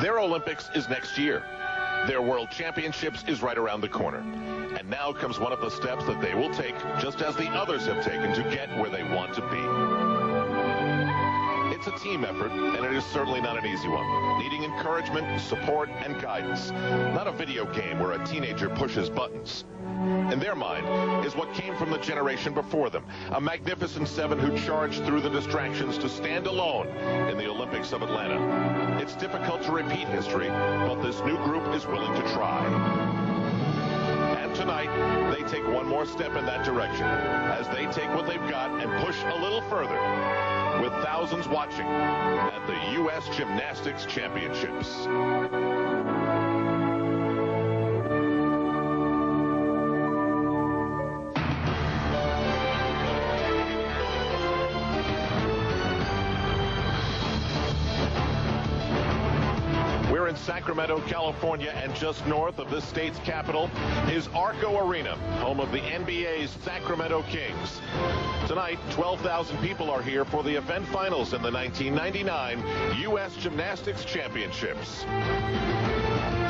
Their Olympics is next year. Their World Championships is right around the corner. And now comes one of the steps that they will take, just as the others have taken, to get where they want to be. It's a team effort, and it is certainly not an easy one. Needing encouragement, support, and guidance. Not a video game where a teenager pushes buttons. In their mind is what came from the generation before them, a magnificent seven who charged through the distractions to stand alone in the Olympics of Atlanta. It's difficult to repeat history, but this new group is willing to try. And tonight, they take one more step in that direction as they take what they've got and push a little further, with thousands watching at the U.S. Gymnastics Championships. We're in Sacramento, California, and just north of this state's capital is Arco Arena, home of the NBA's Sacramento Kings. Tonight, 12,000 people are here for the event finals in the 1999 U.S. Gymnastics Championships.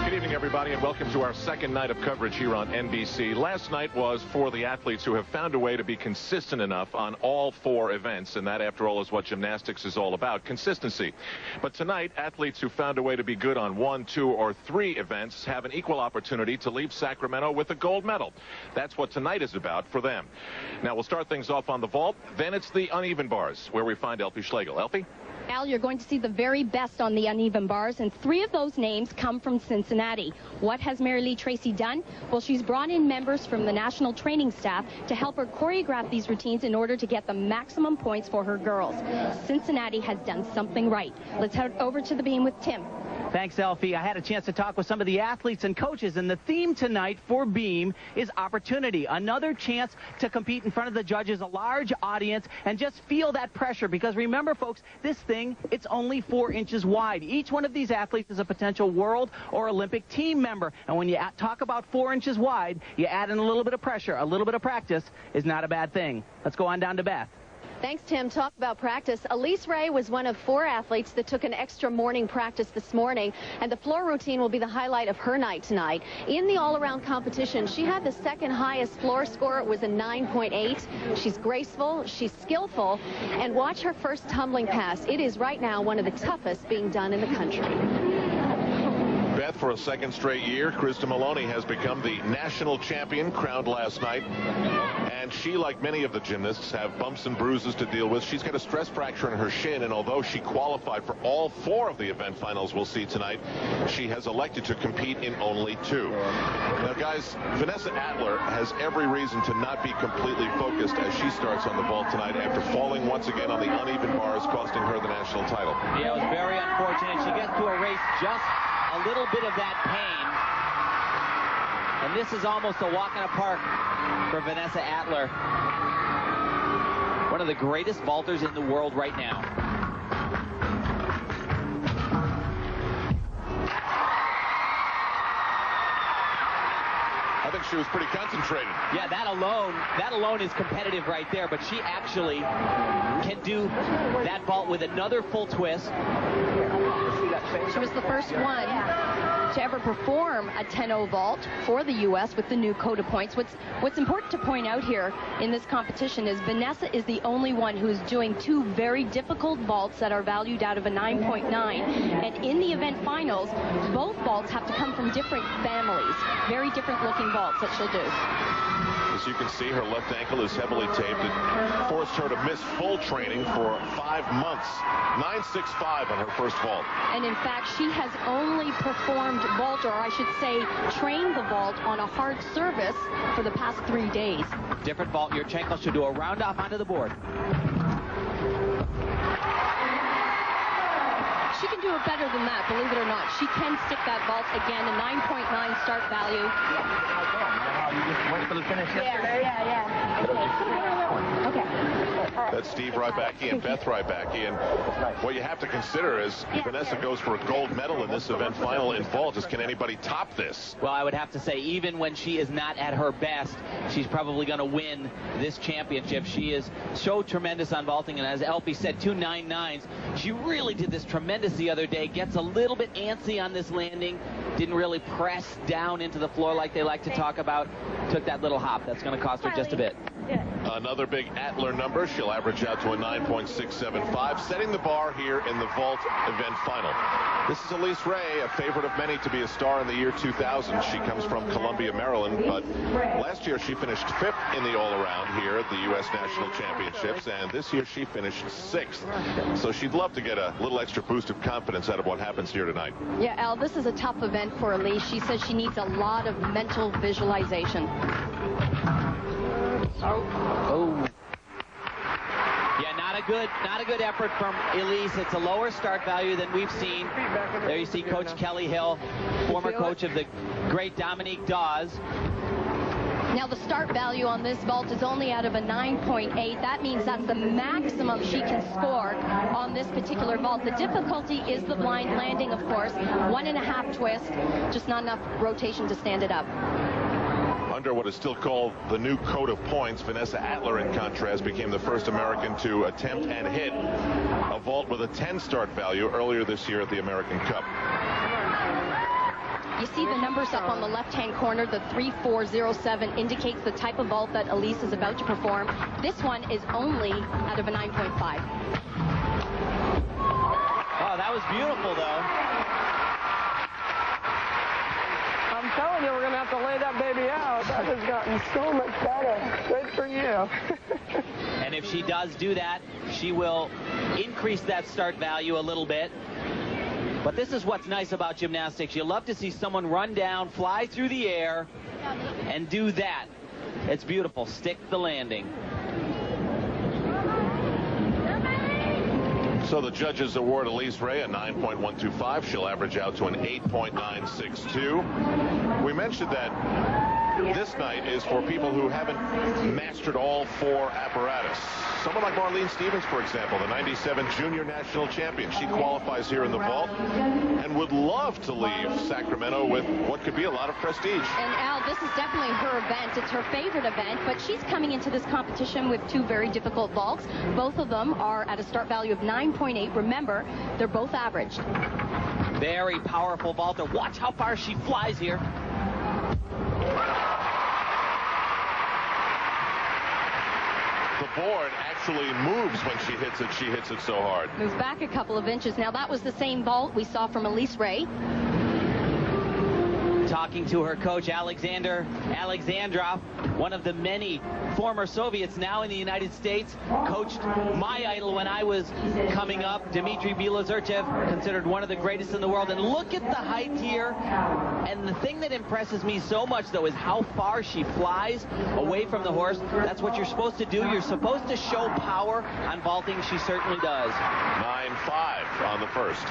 Good evening, everybody, and welcome to our second night of coverage here on NBC. Last night was for the athletes who have found a way to be consistent enough on all four events, and that, after all, is what gymnastics is all about, consistency. But tonight, athletes who found a way to be good on 1, 2, or 3 events have an equal opportunity to leave Sacramento with a gold medal. That's what tonight is about for them. Now, we'll start things off on the vault. Then it's the uneven bars, where we find Elfie Schlegel. Elfie? Al, you're going to see the very best on the uneven bars, and 3 of those names come from Cincinnati. What has Mary Lee Tracy done? Well, she's brought in members from the national training staff to help her choreograph these routines in order to get the maximum points for her girls. Cincinnati has done something right. Let's head over to the beam with Tim. Thanks, Elfie. I had a chance to talk with some of the athletes and coaches, and the theme tonight for Beam is opportunity. Another chance to compete in front of the judges, a large audience, and just feel that pressure. Because remember, folks, this thing, it's only 4 inches wide. Each one of these athletes is a potential world or Olympic team member. And when you talk about 4 inches wide, you add in a little bit of pressure. A little bit of practice is not a bad thing. Let's go on down to Beth. Thanks, Tim. Talk about practice. Elise Ray was one of 4 athletes that took an extra morning practice this morning, and the floor routine will be the highlight of her night tonight. In the all-around competition, she had the second highest floor score. It was a 9.8. She's graceful, she's skillful, and watch her first tumbling pass. It is right now one of the toughest being done in the country. Beth, for a second straight year, Krista Maloney has become the national champion, crowned last night. And she, like many of the gymnasts, have bumps and bruises to deal with. She's got a stress fracture in her shin, and although she qualified for all 4 of the event finals we'll see tonight, she has elected to compete in only 2. Now, guys, Vanessa Atler has every reason to not be completely focused as she starts on the vault tonight after falling once again on the uneven bars, costing her the national title. Yeah, it was very unfortunate. She gets to erase just a little bit of that pain, and this is almost a walk in the park for Vanessa Atler, one of the greatest vaulters in the world right now. I think she was pretty concentrated. Yeah, that alone is competitive right there, but she actually can do that vault with another full twist. She was the first one to ever perform a 10-0 vault for the U.S. with the new code of points. What's important to point out here in this competition is Vanessa is the only one who is doing 2 very difficult vaults that are valued out of a 9.9. And in the event finals, both vaults have to come from different families, very different looking vaults that she'll do. As you can see, her left ankle is heavily taped. It forced her to miss full training for 5 months. 9.65 on her first vault. And in fact, she has only performed vault, or I should say, trained the vault on a hard surface for the past 3 days. Different vault. Yurchenko should do a round off onto the board. She can do it better than that, believe it or not. She can stick that vault again, a 9.9 start value. You just wait for the finish yesterday? Yeah. Okay. That's Steve Rybacki and Beth Rybacki. And what you have to consider is Vanessa goes for a gold medal in this event final in vault. Can anybody top this? Well, I would have to say, even when she is not at her best, she's probably going to win this championship. She is so tremendous on vaulting, and as Elfie said, 2 9.9s. She really did this tremendous the other other day. Gets a little bit antsy on this landing. Didn't really press down into the floor like they like to talk about. Took that little hop. That's going to cost her just a bit. Another big Atler number. She'll average out to a 9.675, setting the bar here in the vault event final. This is Elise Ray, a favorite of many to be a star in the year 2000. She comes from Columbia, Maryland, but last year she finished 5th in the all-around here at the U.S. National Championships, and this year she finished 6th. So she'd love to get a little extra boost of confidence out of what happens here tonight. Yeah, Al, this is a tough event for Elise. She says she needs a lot of mental visualization. Oh. Yeah, not a good effort from Elise. It's a lower start value than we've seen. There you see Coach Kelly Hill, former coach of the great Dominique Dawes. Now the start value on this vault is only out of a 9.8. That means that's the maximum she can score on this particular vault. The difficulty is the blind landing, of course. 1.5 twist, just not enough rotation to stand it up. Under what is still called the new code of points, Vanessa Atler, in contrast, became the first American to attempt and hit a vault with a 10 start value earlier this year at the American Cup. You see the numbers up on the left-hand corner. The 3407 indicates the type of vault that Elise is about to perform. This one is only out of a 9.5. Oh, that was beautiful, though. I'm telling you, we're going to have to lay that baby out. That has gotten so much better. Good for you. And if she does do that, she will increase that start value a little bit. But this is what's nice about gymnastics. You love to see someone run down, fly through the air, and do that. It's beautiful. Stick the landing. So the judges award Elise Ray a 9.125. She'll average out to an 8.962. We mentioned that this night is for people who haven't mastered all 4 apparatus. Someone like Marlene Stevens, for example, the 97 junior national champion. She qualifies here in the vault and would love to leave Sacramento with what could be a lot of prestige. And Al, this is definitely her event. It's her favorite event, but she's coming into this competition with 2 very difficult vaults. Both of them are at a start value of 9.8. Remember, they're both averaged. Very powerful vaulter. Watch how far she flies here. The board actually moves when she hits it. She hits it so hard. Moves back a couple of inches. Now, that was the same vault we saw from Elise Ray. Talking to her coach, Alexander Alexandrov, one of the many former Soviets now in the United States, coached my idol when I was coming up, Dmitry Bilozerchev, considered one of the greatest in the world. And look at the height here. And the thing that impresses me so much, though, is how far she flies away from the horse. That's what you're supposed to do. You're supposed to show power on vaulting. She certainly does. 9.5 on the first.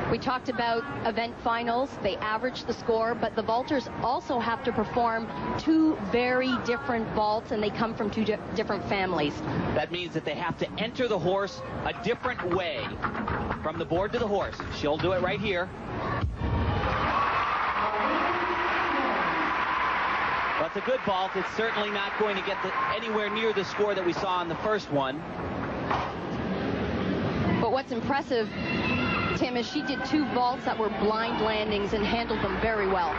We talked about event finals. They average the score, but the vaulters also have to perform 2 very different vaults, and they come from 2 different families. That means that they have to enter the horse a different way from the board to the horse. She'll do it right here. That's a good vault. It's certainly not going to get anywhere near the score that we saw in the first one. But what's impressive, Tim, is she did 2 vaults that were blind landings and handled them very well.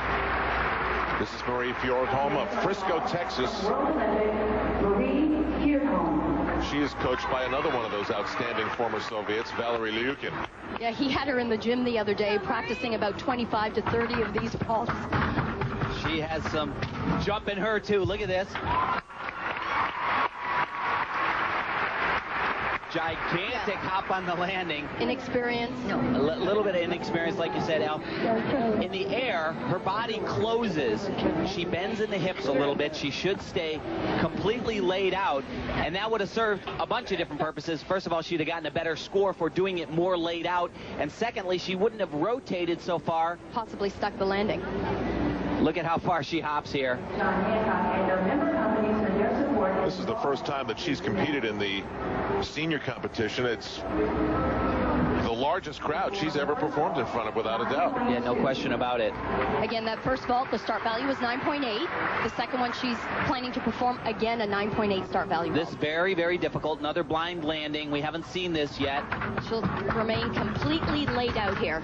This is Marie Fjordholm of Frisco, Texas. She is coached by another one of those outstanding former Soviets, Valery Lyukin. Yeah, he had her in the gym the other day practicing about 25 to 30 of these vaults. She has some jump in her, too. Look at this. Gigantic hop on the landing. Inexperience? No. A little bit of inexperience, like you said, Al. In the air, her body closes. She bends in the hips a little bit. She should stay completely laid out, and that would have served a bunch of different purposes. First of all, she'd have gotten a better score for doing it more laid out, and secondly, she wouldn't have rotated so far. Possibly stuck the landing. Look at how far she hops here. This is the first time that she's competed in the senior competition. It's the largest crowd she's ever performed in front of, without a doubt. Yeah, no question about it. Again, that first vault, the start value was 9.8. The second one, she's planning to perform again a 9.8 start value. This very, very difficult. Another blind landing. We haven't seen this yet. She'll remain completely laid out here.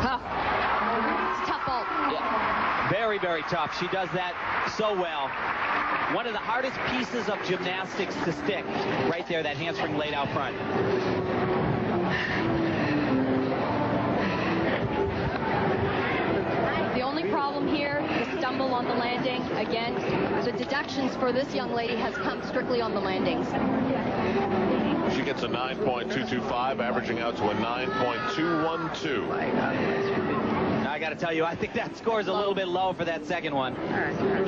Tough. It's a tough vault. Yeah. Very, very tough. She does that so well. One of the hardest pieces of gymnastics to stick. Right there, that handspring laid out front. The only problem here, the stumble on the landing. Again, the deductions for this young lady has come strictly on the landings. She gets a 9.225, averaging out to a 9.212. I got to tell you, I think that score's a little bit low for that second one.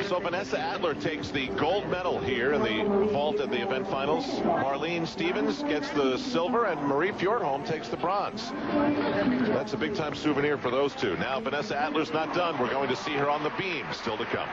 So Vanessa Adler takes the gold medal here in the vault at the event finals. Marlene Stevens gets the silver, and Marie Fjordholm takes the bronze. That's a big-time souvenir for those two. Now Vanessa Adler's not done. We're going to see her on the beam, still to come.